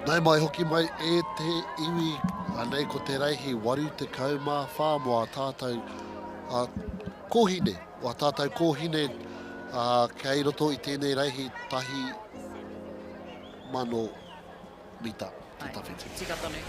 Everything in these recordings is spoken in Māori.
Nei mai hoki mai e te iwi anei ko te reihi waru te kaumā whāmoa tātou kōhine. O tātou kōhine kei roto i tēnei reihi tahi mano mita. Tika tonu.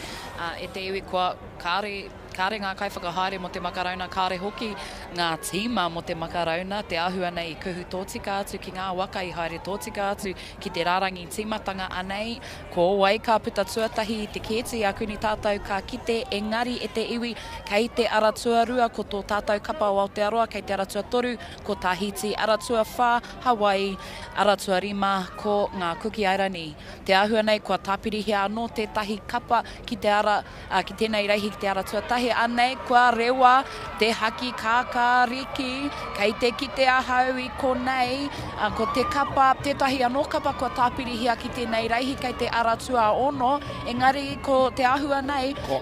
E te iwi kua kāre ngā kaiwhakahaere mo te makarauna, kāre hoki ngā tīma mo te makarauna, te āhua nei i kuhu tōtika atu ki ngā waka i haere tōtika atu ki te rārangi tīmatanga anei. Ko wai ka puta tuatahi i te kēti a kuni tātou ka kite, engari e te iwi kei te aratua rua ko tō tātou kapa o Aotearoa, kei te aratua toru ko Tahiti, aratua whā, Hawaii, aratua rima ko ngā kuki airani. Te āhua nei kua tāpirihia anō te tahi kapa ki te ki tēnei reihi ki te aratua tahi anei kua rewa te haki kākāriki kei te kite ahau i konei ko te kapa, tētahi anō kapa kua tāpirihia ki tēnei reihi kei te aratua ono, engari ko te āhua nei ko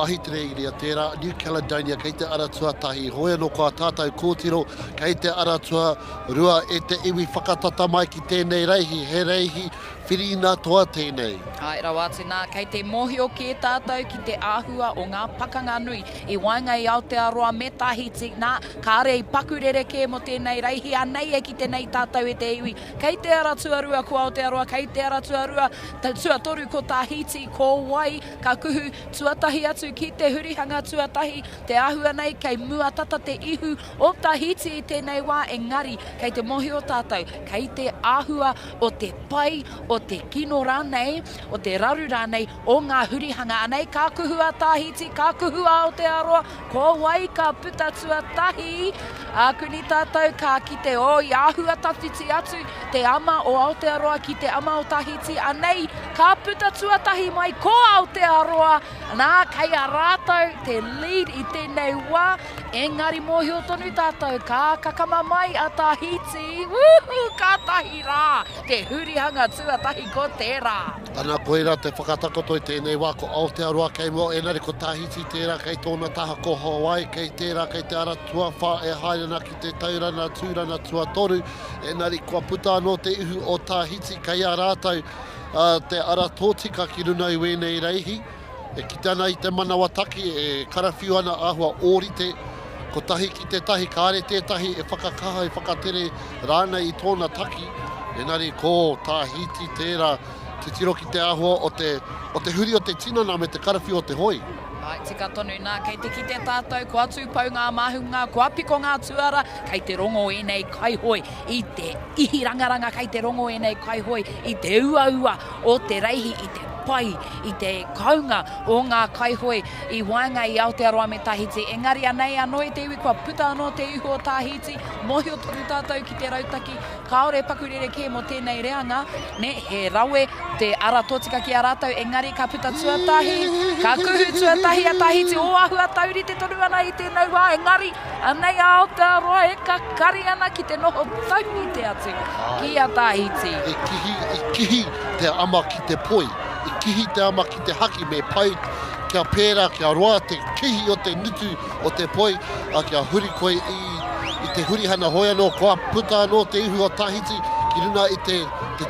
Ahitreiria tērā New Caledonia kei te aratua tahi hoi anō kua tātou kōtiro kei te aratua rua e te iwi whakatata mai ki tēnei reihi, he reihi whirina toa tēnei. Ai, rawa atu nā, kei te mohio ki e tātou ki te āhua o ngā pakanga nui i wainga i Aotearoa me Tahiti, nā kāre i pakurereke mo tēnei reihi anei e ki tēnei tātou e te iwi. Kei te aratua rua ko Aotearoa, kei te aratua rua tua toru ko Tahiti, ko wai, ka kuhu tuatahi atu ki te hurihanga tuatahi, te āhua nei kei muatata te ihu o Tahiti i tēnei wā, engari, kei te mohio tātou, kei te āhua o te pai, o te kino rānei, o te raru rānei, o ngā hurihanga anei, ka kuhua Tahiti, ka kuhua Aotearoa, ko wai ka puta tuatahi, kuni tātou ka kite o i āhua tawhiti atu, te ama o Aotearoa ki te ama o Tahiti, anei, ka puta tuatahi mai ko Aotearoa, nā kei a rātou te lead i tēnei wā, engari mohio tonu tātou, ka kakama mai a Tahiti, ka tahi rā, te hurihanga tuatahi ko tērā. Ana koera te whakatakoto i tēnei wā ko Aotearoa kei mo enari ko Tahiti tērā kei tōna taha ko Hawaii kei tērā kei te aratua whā e haerana ki te taurana tūrana tuatoru enari kua puta anō te ihu o Tahiti kei a rātou te ara tōtika ki runa i wēnei reihi e ki tana i te manawataki e karawhiu ana āhua ōrite ko tahi ki te tahi kāre tētahi e whakakaha e whakatere rānei i tōna taki enari ko Tahiti tērā te tiro ki te āhua o te huri o te tinana me te karawhiu o te hoi. Ai, tika tonu nā, kei te kite tātou, kua tūpau ngā mahunga, kua piko ngā tuara, kei te rongo e nei kaihoi, i te ihi rangaranga kei te rongo e nei kaihoi, i te ua o te reihi, i te pai, i te kaunga o ngā kaihoi, i wainga i Aotearoa me Tahiti. Engari anei anō i te iwi, kua puta anō te ihu o Tahiti, mohio toru tātou ki te rautaki, kaore pakurereke mo tēnei reanga, ne, he rawe te ara tōtika ki a rātou, engari ka puta tuatahi, ka kuhu tuatahi a Tahiti, o ahua tauri te toru ana i tēnei wā, engari anei a Aotearoa e ka kari ana ki te noho tauni te atu ki a Tahiti. E kihi te ama ki te poi. I kihi te ama ki te haki me pai kia pērā, kia roa te kihi o te nutu o te poi a kia huri koe i te hurihana hoi anō kua puta anō te ihu o Tahiti ki runa i te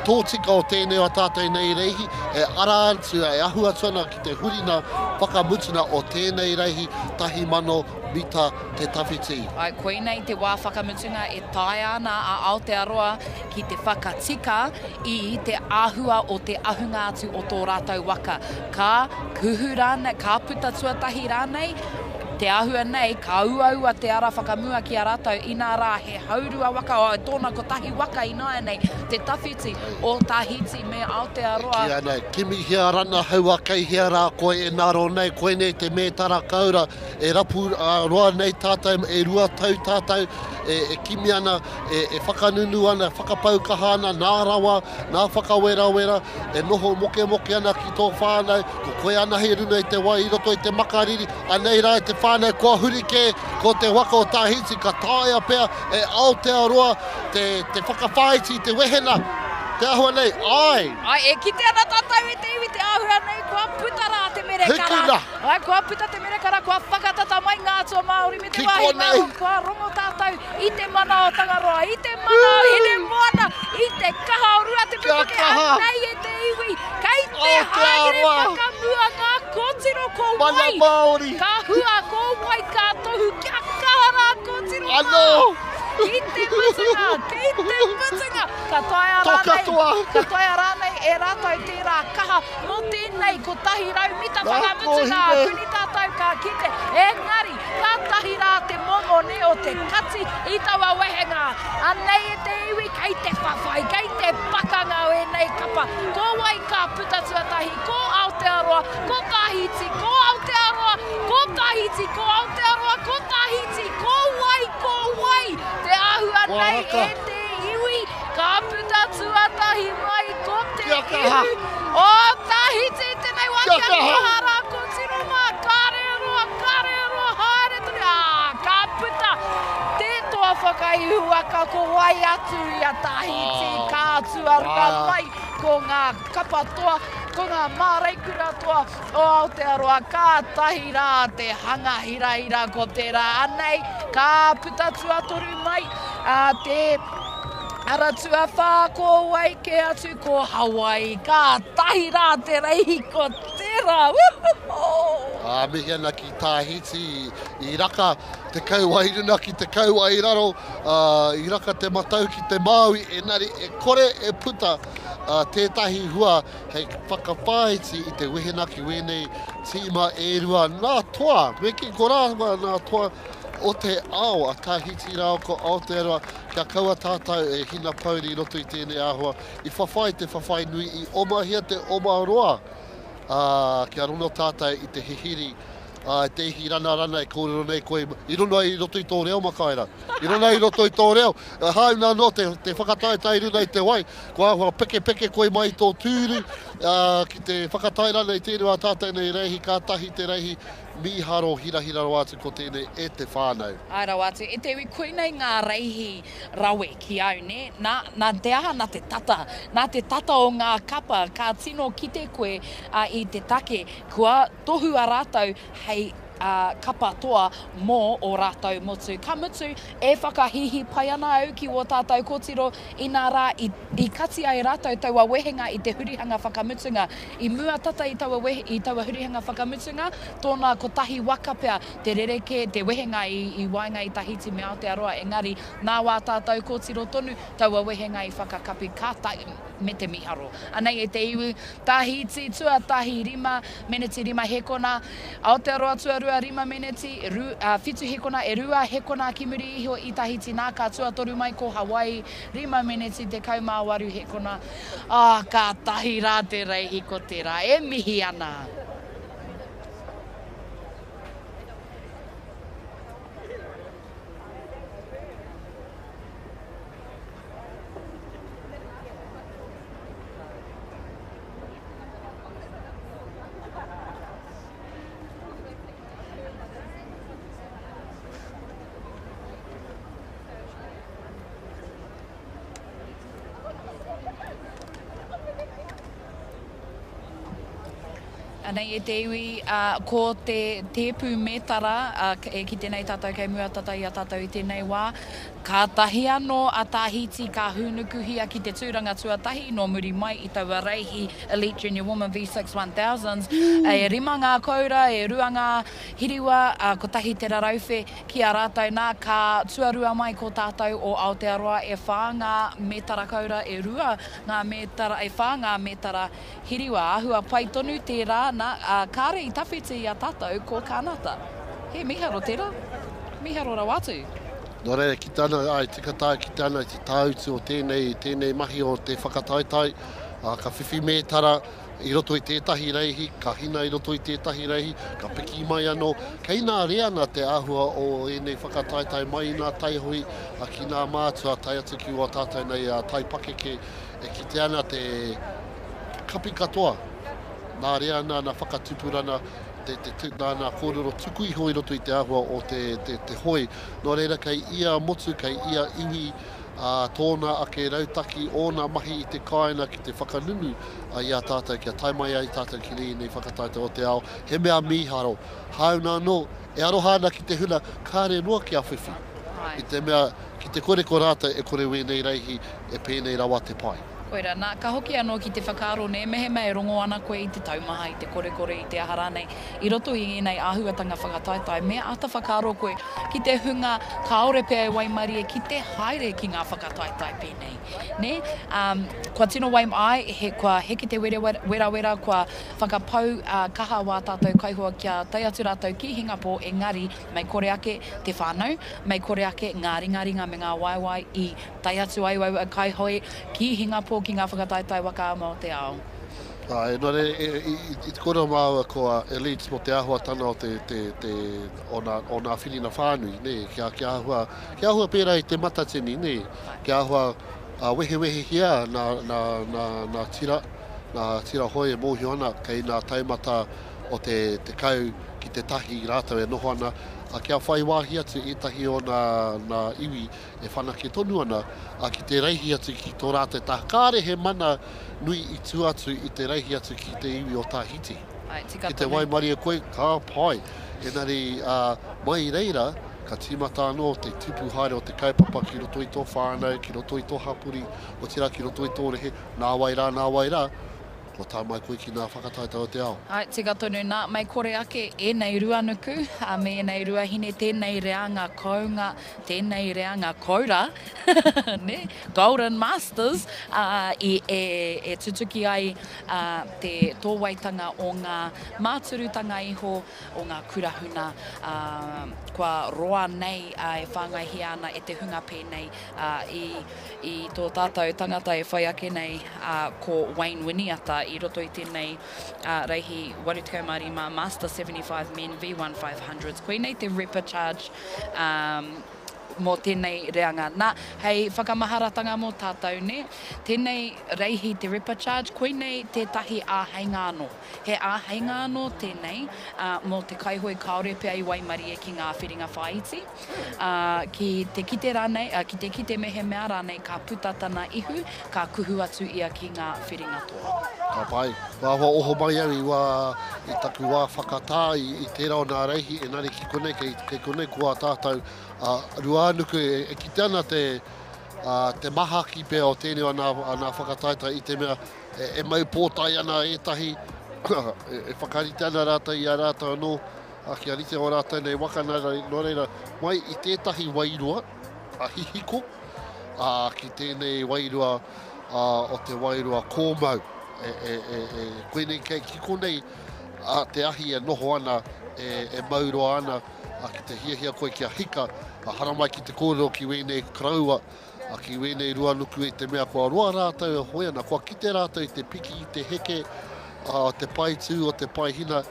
tōtika o tēnei o tātou nei reihi e ara atu e ahua tuana ki te hurina whakamutuna o tēnei reihi tahi mano mita te tawhiti. Ai, koina i te wā whakamutunga e tae ana a Aotearoa ki te whakatika i te āhua o te ahunga atu o tō rātou waka. Ka kuhu rānei, ka puta tuatahi rānei, te āhua nei, ka ua te ara whakamua ki a rātou, ina rā he haurua waka, o tōna ko tahi waka inoa nei, te tawhiti o Tahiti me Aotearoa. Kia nei, kimi hea rana haua kei hea rā koe e naro nei, koe nei te mētara kaura, e rapu roa nei tātou, e rua tau tātou, e kimi ana, e whakanunu ana, whakapaukaha ana, nā rawa, nā whakawera, e noho moke ana ki tō whānau, ko koe ana he runa i te wai, i roto i te makariri, anei rā i te whānau kua hurike, ko te waka o Tahiti, ka tāia pēr e Aotearoa, te whakawhaiti, te wehena, te ahua nei, ai! Ai, e kite ana tātou e te iwi te ahua nei, kua putara te mere kara. Hekuna! Ai, kua puta te mere kara, kua whakatata mai ngā atua MΑORI me te wahi mahu, kua rongo tātou i te mana o Tangaroa, i te mana o Hine Moana, i te kaha o rua te pipake, anei e te iwi, kei haere whakamua ngā kōtiro ko wai. Mana Māori. Ka hua ko wai ka tohu kia kahara kōtiro mā. Ano. Ki te mutunga, ki te mutunga. Ka toia rānei e rātou tērā kaha mō tēnei ko tahi rau mita whakamutunga. Kuni tātou ka kite. Engari, ka tahi rā te mongo ne o te kati i taua wehenga. Anei e te iwi kei te whawhai, kei te pakanga o e nei kapa. Ko wai ka puta tuatahi, ko Aotearoa, ko Tahiti, ko Aotearoa, ko Tahiti, ko Aotearoa, ko Tahiti, ko wai. Te ahua nei e te iwi, ka puta tuatahi mai ko te iwi. O Tahiti, tenei waki a kohara, ko tiroma, kareroa, haere turi. Ka puta, te toa whakaihua ka ko wai atu i a Tahiti, ka tuarua mai ko ngā kapatoa, ko ngā māreikura toa o Aotearoa, ka tahi rā te hanga hira ko tērā anei, ka puta tuatoru mai te aratua whā ko wai ke atu ko Hawaii, ka tahi rā te reihi ko tērā. Mihi ana ki Tahiti, i raka te kauairuna ki te kauairaro, i raka te matau ki te Māui, enari e kore e puta tētahi hua hei whakawhāiti i te wehena ki wenei tīma e rua nā toa, me ki korāma nā toa o te ao a Tahiti rao ko Aotearoa, kia kaua tātou e hina pauri i roto i tēnei āhua, i whawhai te whawhai nui i omahia te omaroa. Kia rono tātou i te hihiri, te ihi rana e kōrero nei koe, i rono i roto i tō reo makaira. I rono i roto i tō reo, hau nā no te whakataetai runa i te wai, ko ahua peke koe mai tō tūru, ki te whakatai rana i tēnua tātou nei reihi, ka tahi te reihi, miharo hirahira atu ko tēnei e te whānau. Ai rau atu, e te iwi koinei ngā reihi rawe ki au, ne? Nā te aha, nā te tata o ngā kapa, ka tino ki te koe i te take, kua tohu a rātou hei kapa toa mō o rātou motu. Ka mutu e whakahihi pai ana au ki o tātou kōtiro i nā rā i kati ai rātou taua wehenga i te hurihanga whakamutunga. I mua tata i taua hurihanga whakamutunga, tōna ko tahi waka pea te rereke, te wehenga i wainga i Tahiti me Aotearoa. Engari, nā wā tātou kōtiro tonu, taua wehenga i whakakapi kātai me te miharo. Anei e te iwi, Tahiti tuatahi rima, meneti rima hekona, Aotearoa tuarua rima meneti, whitu hekona e rua hekona ki muri iho i Tahiti nā ka tuatoru mai ko Hawaii, rima meneti te kaumāwaru hekona. Ka tahi rā te reihi ko tērā, e mihi ana. Anei e te iwi, ko te tepu metara, ki tēnei tātou kei mua tata i a tātou i tēnei wā, ka tahi anō a Tahiti ka hunukuhia ki te tūranga tuatahi no muri mai i taua reihi Elite Junior Woman V6 1000s. E rima ngā koura, e rua ngā hiriwa, ko tahi te rarauwhe ki a rātou nā ka tuarua mai ko tātou o Aotearoa e whā ngā metara koura, e rua ngā metara, e whā ngā metara hiriwa. Ahua pai tonu tērā, kāre i tawhiti i a tātou ko kānata. He miharo tērā, miharo rau atu. Nō reira, ki tāna, tika tāi ki tāna i te tāutu o tēnei mahi o te whakataitai, ka whiwhi mētara i roto i tētahi reihi, ka hina i roto i tētahi reihi, ka piki mai anō. Kei nā rea nā te āhua o enei whakataitai mai nā taihui, ki nā mātua tai atu ki ua tātou nei tai pakeke, ki te ana te kapi katoa. Nā rea nā whakatupurana, nā kōrero tuku iho i roto i te āhua o te hoi. Nō reira, kei ia motu, kei ia iwi, tōna ake rautaki o nā mahi i te kāina ki te whakanunu i a tātou, kia taimai ai tātou ki nei whakataita o te ao. He mea miharo. Hau nā no, e arohana ki te huna, kāre noa ki a whiwhi. I te mea, ki te kore ko rātou e kore we nei reihi, e pēnei rawa te pai. Koira, nā ka hoki anō ki te whakaaro ne mehe mai rongo ana koe i te taumaha, i te kore i te ahara nei. I roto i nei āhuatanga whakataitai, mea ata whakaaro koe ki te hunga kaore pēr Waimari ki te haere ki ngā whakataitai pēnei. Ne? Kua tino waim ai, kua heki te wera, kua whakapau kaha wā tātou kaihua kia tai atu rātou ki Hingapo, engari, mai kore ake te whānau, mai kore ake ngā ringa me ngā waiwai i tai atu ai kaihoi ki Hingapo ki ngā whakataitai waka a Aotearoa. Nore, i te kora māua koa elites mo te āhuatanga o nā whirina whānui, ne? Kia ahua pērā i te matatini, ne? Kia ahua wehe hia nā tira hoi e mōhio ana kei nā taumata o te kau ki te tahi rātau e noho ana. Kia whai wāhi atu etahi o nā iwi e whanake tonu ana, ki te reihi atu ki tō rātou tā. Kāre he mana nui i tū atu i te reihi atu ki te iwi o Tahiti. Ki te Waimari e koe, ka pai. Engari, mai reira, ka tīmata anō te tupu haere o te kaupapa ki roto i tō whānau, ki roto i tō hapuri, o tira ki roto i tō rehe, nā waira, ko tā mai koe ki ngā whakataitai o te ao. Tika tonu, nā mai kore ake e nei rua nuku, me e nei rua hine tēnei reanga kounga, tēnei reanga koura, ne? Golden Masters, e tutuki ai te tōwaitanga o ngā māturutanga iho o ngā kurahuna, kua roa nei e whāngai ana e te hunga pēnei i tō tātou tangata e whai ake nei ko Wayne Winiata i roto i tēnei reihi 85 Master 75 Men V1 500s. Koe nei te Ripper Charge mō tēnei reanga. Nā, hei whakamaharatanga mō tātou ne, tēnei reihi te Ripper Charge, koe nei te tahi āheinga anō. He āheinga anō tēnei mō te kaihoi kaore pia i Waimari e ki ngā whiringa whaiti. Ki te kite rānei, ki te kite mehe mea rānei, ka putatana ihu, ka kuhu atu ia ki ngā whiringa toa. Ka pai. Wāhua oho mai au i taku wā whakatā i tērā o nā reihi, engari ki konei, kei konei kua tātou rua anuku e kite ana te maha ki pēr o tēnei o nā whakataitai i te mea e mau pōtai ana etahi e whakarite ana rātou i a rātou anō ki a rite o rātou nei Waka no reira mai i tētahi wairua a hihiko ki tēnei wairua o te wairua kōmau koe nei ki konei te ahi e noho ana e mauroa ana ki te hiahia koe kia hika, hara mai ki te kōrero ki wēnei kraua, ki wēnei rua nuku i te mea kua roa rātou e hoi ana, kua kite rātou i te piki, i te heke, o te pai tū, o te pai hina,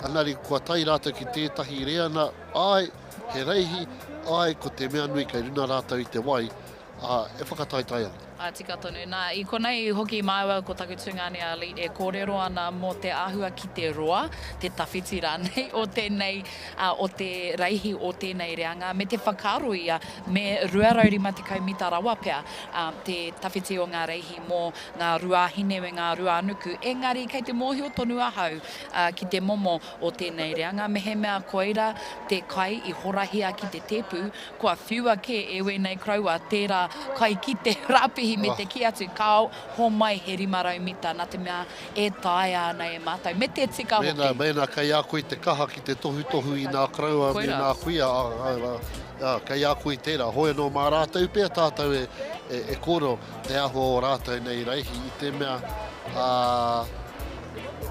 anari kua tai rātou ki tētahi reana, ai, he reihi, ai, ko te mea nui kei runa rātou i te wai, e whakataitai ana. Tika tonu. Nā, i konei hoki māua ko takutunga ali e kōrero ana mō te āhua ki te roa, te tawhiti rānei o tēnei, o te reihi o tēnei reanga, me te whakaro ia, me ruarauri ma te kaumita rawa pia, te tawhiti o ngā reihi mō ngā rua hine me ngā rua anuku. Engari, kei te mōhio tonu ahau ki te momo o tēnei reanga, mehe mea koira te kai i horahia ki te tepu, kua whiua ke e wēnei kraua tērā kai ki te rapi me te ki atu kau, ho mai he rimarau mita, nā te mea e tae ana e mātou. Me te tika hoki. Mēnā, kei a koe te kaha ki te tohu i nā kraua, me nā kuia, kei a koe tērā. Hoi anō mā rātou pēr tātou e koro te aho o rātou nei reihi i te mea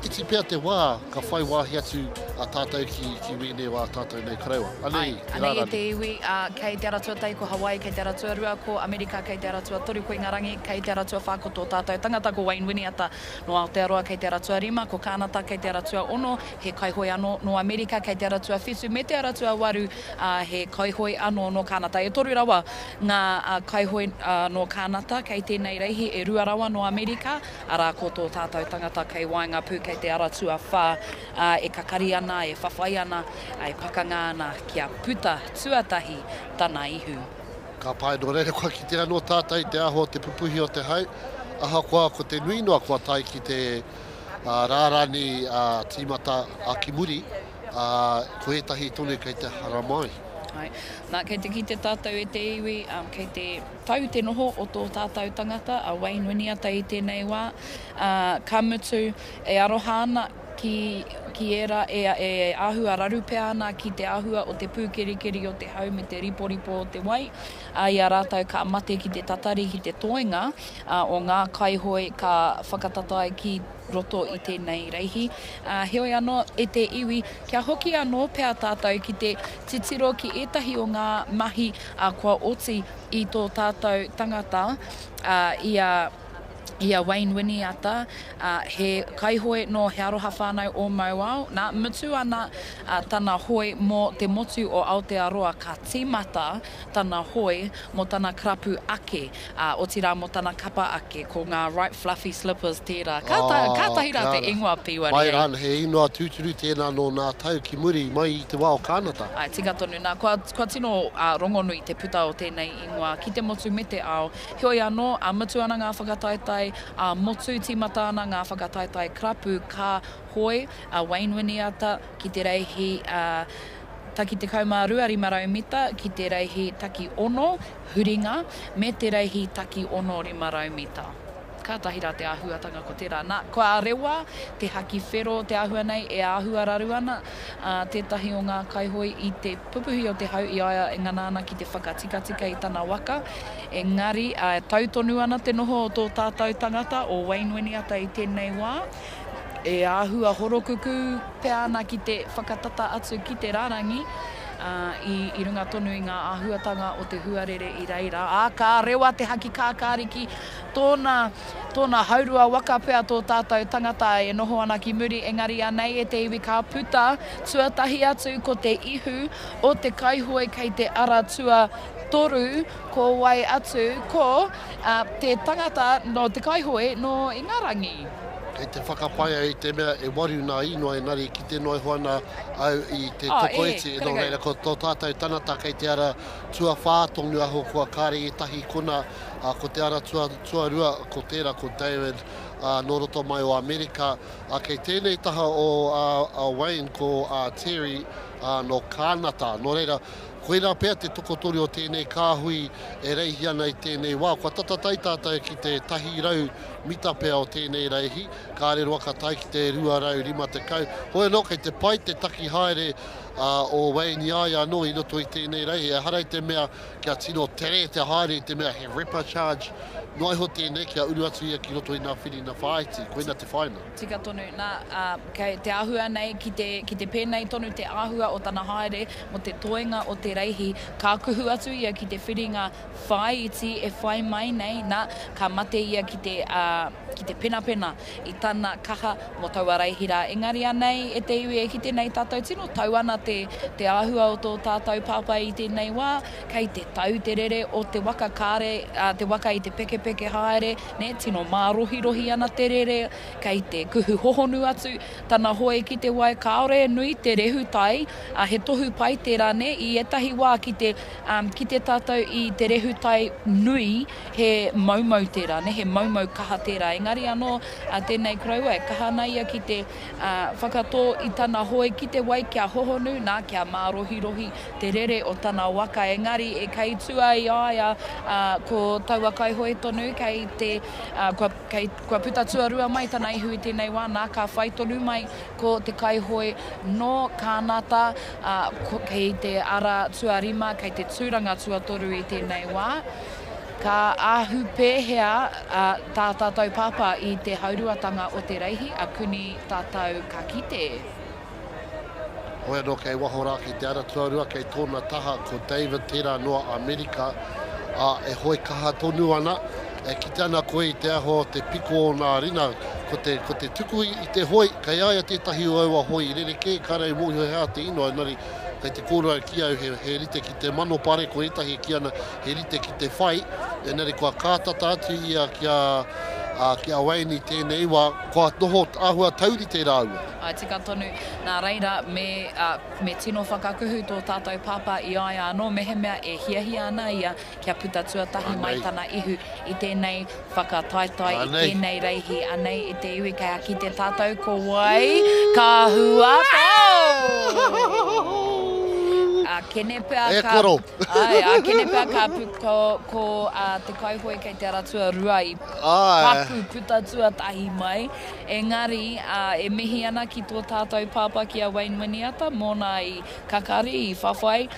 iti pēr te wā, ka whai wāhi atu a tātou ki wēne wā tātou nei kraua. Anei e te iwi, kei te aratua tai ko Hawaii, kei te aratua rua ko Amerika, kei te aratua toru ko Ingarangi, kei te aratua whākoto tātou tangata ko Wayne Winiata no Aotearoa, kei te aratua rima ko Kānata, kei te aratua ono, he kaihoi anō no Amerika, kei te aratua whisu, me te aratua waru, he kaihoi anō no Kānata. E toru rawa ngā kaihoi no Kānata, kei tēnei reihi e rua rawa no Amerika, ara ko tō tātou tangata kei Wainga Pū, kei te aratua whā, e kakari ana, e whawhai ana, e pakanga ana kia puta tuatahi tana ihu. Ka pai no reire kua ki te anō tātai te aho te pupuhi o te hau, aha koa ko te nui noa kua tai ki te rārani tīmata a ki muri, ko etahi tonu kei te haramai. Ai. Nā, kei te ki te tātou e te iwi, kei te tau te noho o tō tātou tangata, a Wayne Winiata i tēnei wā. Ka mutu e aroha ana ki era e āhua raru pea ana ki te āhua o te pūkerikeri o te hau me te riporipo o te wai. Ia rātou ka mate ki te tatari ki te toenga o ngā kaihoi ka whakatatai ki roto i tēnei reihi. Heoi anō e te iwi, kia hoki anō pea tātou ki te titiro ki etahi o ngā mahi kua oti i tō tātou tangata ia Wayne Winiata, he kaihoi no he aroha whānau o Mauao. Nā, mutu ana tana hoi mō te motu o Aotearoa ka tīmata tana hoi mō tana krapu ake, o tira mō tana kapa ake, ko ngā right fluffy slippers tērā. Ka tahira te ingoa piwari. Mai rāna, he ingoa tūturu tēnā no nā tau ki muri mai i te wā o kānata. Ai, tika tonu. Nā, kua tino rongonui te puta o tēnei ingoa, ki te motu me te ao. Heoi anō, mutu ana ngā whakataitai, motu tīmata ana ngā whakataitai krapu ka hoi, Wayne Winiata ki te reihi taki te kaumā ruari marau mita, ki te reihi taki ono, huringa, me te reihi taki ono rimarau mita. Ka tahira te āhuatanga ko tērā. Nā, kua rewa, te haki whero te āhua nei e āhua raru ana, tētahi o ngā kaihoi i te pupuhi o te hau i aia e ngana ana ki te whakatikatika i tana waka. Engari, tautonu ana te noho o tō tātou tangata o Wayne Winiata i tēnei wā. E āhua horokuku pea ana ki te whakatata atu ki te rārangi. I runga tonu i ngā āhuatanga o te huarere i reira. Ka rewa te haki kākāriki, tōna haurua waka pea tō tātou tangata e noho ana ki muri, engari anei e te iwi ka puta, tuatahi atu ko te ihu o te kaihoi kei te ara tua toru, ko wai atu ko te tangata no te kaihoi no Ingarangi. Kei te whakapaia i te mea e waru nā inoa e nari ki te noi hoana au i te tokoeti. No reira, ko tō tātou tanata kei te ara tua whātongu aho kua kāre i tahi kona, ko te ara tua rua ko tērā ko David no roto mai o Amerika. Kei tēnei taha o Wayne ko Terry no kānata. No reira, koe rā pēr te tokotori o tēnei kāhui e reihi ana i tēnei wā. Kua tatatai tātou ki te tahi rau mita pēr o tēnei reihi. Kāre Waka tai ki te 250. Hoi no, kei te pai te taki haere o Wayne Iaia no i roto i tēnei reihi. E harai te mea kia tino tere te haere i te mea he ripper charge. No iho tēnei kia uru atu ia ki roto i ngā whiri na whaiti. Koina te whaina. Tika tonu. Nā, kei te āhua nei ki te pēnei tonu te āhua o tana haere mo te toenga o te reihi. Ka kuhu atu ia ki te whiringa whaiti e whai mai nei. Nā, ka mate ia ki te pena i tana kaha mo taua reihira. Engari anei e te iwi e ki tēnei tātou tino tau ana te āhua o tō tātou pāpai i tēnei wā. Kei te tau te rere o te waka kāre, te waka i te peke haere, ne, tino mārohi ana te rere, kei te kuhu hohonu atu, tana hoi ki te wai kaore nui te rehu tai, he tohu pai tērā ne, i etahi wā ki te tātou i te rehu tai nui, he maumau tērā, ne, he maumau kaha tērā. Engari anō, tēnei kraua, e kaha nei ia ki te whakatō i tana hoi ki te wai kia hohonu, nā kia mārohi te rere o tana waka. Engari, e kei tua i aia ko taua kaihoi tonu, kei te, kua puta tuarua mai tana ihu i tēnei wā, nā ka whai tonu mai ko te kaihoi no kānata, kei te ara tuarima, kei te tūranga tuatoru i tēnei wā. Ka āhu pēhea tā tātou pāpā i te hauruatanga o te reihi, a kuni tātou ka kite. Hoi anō kei waho rā ki te ara tuarua, kei tōna taha ko David tērā noa Amerika, e hoi kaha tonu ana, e ki tana koe i te aho te piko o ngā rina, ko te tuku i te hoi, kei aia tētahi o aua hoi, rereke, karei mōhio hea te inoa, nari, kei te kōrua ki au he rite ki te mano pare, ko etahi ki ana he rite ki te whai, e nari kua kātata atu ia kia Wayne i tēnei wā, kua noho āhua tauri te rāua. Ai, tika tonu. Nā reira, me tino whakakuhu tō tātou pāpā i aia anō, mehe mea e hiahia ana ia kia puta tuatahi mai tana ihu i tēnei whakataitai, i tēnei reihi anei i te iwi kei ki te tātou ko wai, ka hua tau! kene pea E koro. kene pea ka ko te kaihoi kei te aratua rua i paku puta tuatahi mai. Engari, e mihi ana ki tō tātou pāpā ki a Wayne Miniata, mōna i kakari, i whawhai,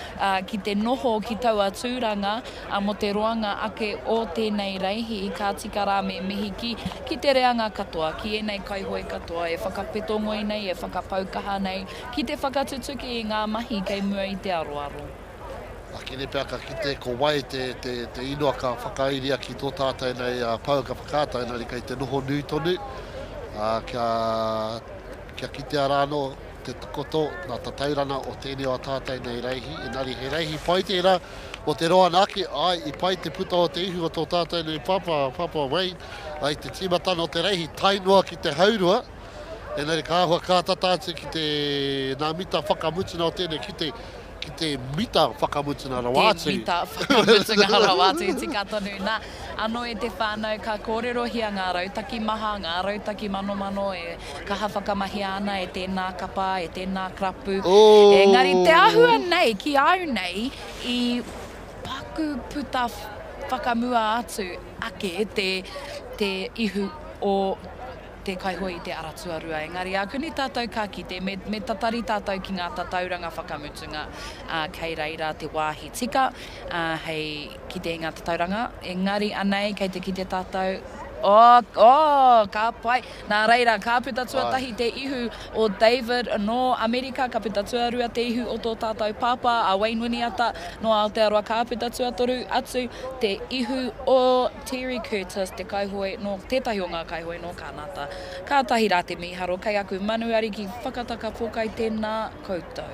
ki te noho ki taua tūranga, mo te roanga ake o tēnei reihi, i kā tika rā me mihi ki te reanga katoa, ki enei kaihoi katoa, e whakapetongoi nei, e whakapaukaha nei, ki te whakatutuki i ngā mahi kei mua i te aroaro. Kene pea ka ki te ko wai te inua ka whakairia ki tō tātai nei pau ka whakātai nei kei te noho nui tonu. Kia ki te arano te takoto nā tatairana o tēnei o tātai nei reihi. Engari he reihi pai tērā o te roa nāke, i pai te puta o te ihu o tō tātai nei Papa Wayne, ai te timatana o te reihi tainua ki te haurua. Engari ka ahua kātata atu ki te nā mita whakamutina o tēnei ki te mita whakamutina rawātu. Te mita whakamutina rawātu, tika tonu. Nā, anō e te whānau ka kōrerohia ngā rautaki maha, ngā rautaki mano, e kaha whakamahi ana e tēnā kapa, e tēnā krapu. Engari, te ahua nei, ki au nei, i paku puta whakamua atu ake te ihu o te kaihoi i te aratuarua. Engari, a kuni tātou ka kite, me tatari tātou ki ngā tatauranga whakamutunga kei reira te wāhi tika, hei ki te ngā tatauranga. Engari, anei, kei te ki te tātou, ka pai. Nā reira, ka puta tuatahi te ihu o David no Amerika, ka puta tuarua te ihu o tō tātou pāpā, a Wayne Miniata no Aotearoa, ka puta tuatoru atu te ihu o Terry Curtis, te kaihoi no tētahi o ngā kaihoi no Kanata. Ka tahi rā te miharo, kei aku manuari ki whakataka pokai tēnā koutou.